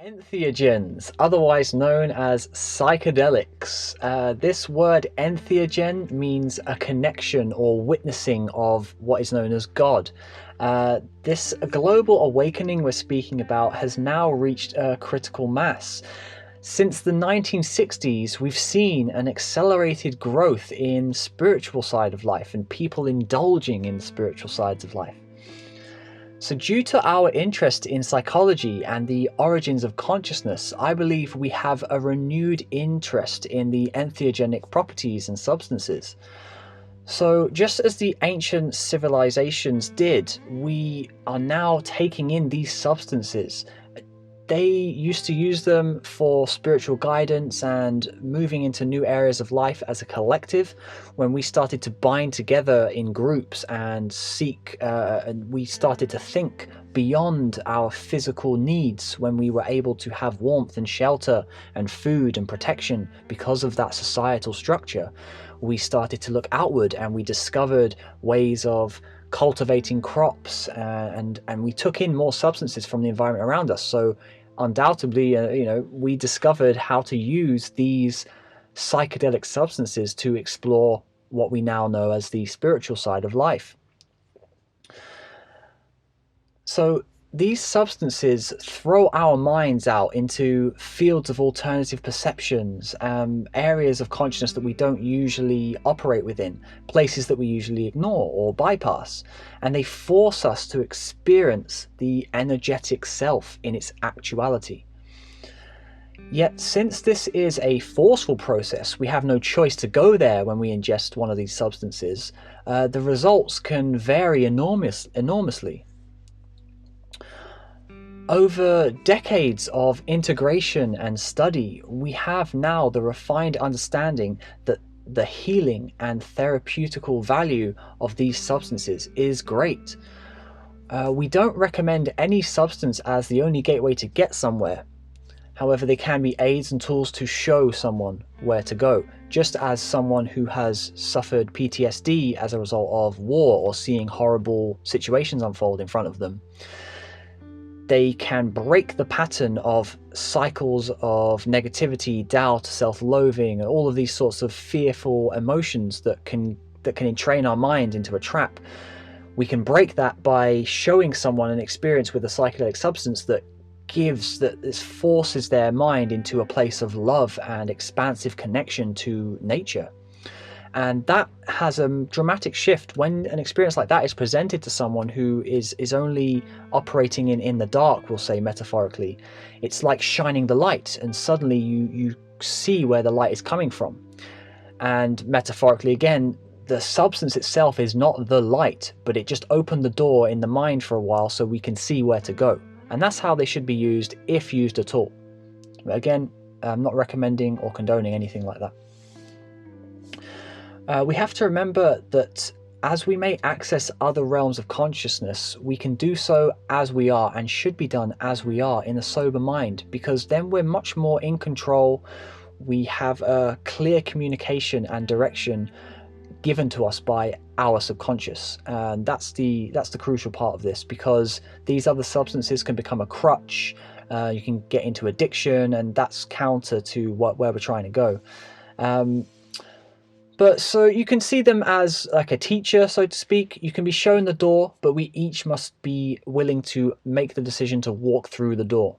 Entheogens, otherwise known as psychedelics. This word entheogen means a connection or witnessing of what is known as God. This global awakening we're speaking about has now reached a critical mass. Since the 1960s, we've seen an accelerated growth in spiritual side of life and people indulging in spiritual sides of life. So due to our interest in psychology and the origins of consciousness, I believe we have a renewed interest in the entheogenic properties and substances. So just as the ancient civilizations did, we are now taking in these substances. They used to use them for spiritual guidance and moving into new areas of life as a collective. When we started to bind together in groups and seek, and we started to think beyond our physical needs, when we were able to have warmth and shelter and food and protection because of that societal structure, we started to look outward and we discovered ways of cultivating crops, and we took in more substances from the environment around us. So undoubtedly, we discovered how to use these psychedelic substances to explore what we now know as the spiritual side of life. So these substances throw our minds out into fields of alternative perceptions, areas of consciousness that we don't usually operate within, places that we usually ignore or bypass, and they force us to experience the energetic self in its actuality. Yet, since this is a forceful process, we have no choice to go there when we ingest one of these substances. The results can vary enormously. Over decades of integration and study, we have now the refined understanding that the healing and therapeutical value of these substances is great. We don't recommend any substance as the only gateway to get somewhere. However, they can be aids and tools to show someone where to go, just as someone who has suffered PTSD as a result of war or seeing horrible situations unfold in front of them. They can break the pattern of cycles of negativity, doubt, self-loathing, and all of these sorts of fearful emotions that can entrain our mind into a trap. We can break that by showing someone an experience with a psychedelic substance that forces their mind into a place of love and expansive connection to nature. And that has a dramatic shift when an experience like that is presented to someone who is only operating in the dark, we'll say metaphorically. It's like shining the light, and suddenly you see where the light is coming from. And metaphorically again, the substance itself is not the light, but it just opened the door in the mind for a while so we can see where to go. And that's how they should be used, if used at all. But again, I'm not recommending or condoning anything like that. We have to remember that as we may access other realms of consciousness, we can do so as we are, and should be done as we are in a sober mind, because then we're much more in control. We have a clear communication and direction given to us by our subconscious, and that's the crucial part of this, because these other substances can become a crutch. You can get into addiction, and that's counter to where we're trying to go. But so you can see them as like a teacher, so to speak. You can be shown the door, but we each must be willing to make the decision to walk through the door.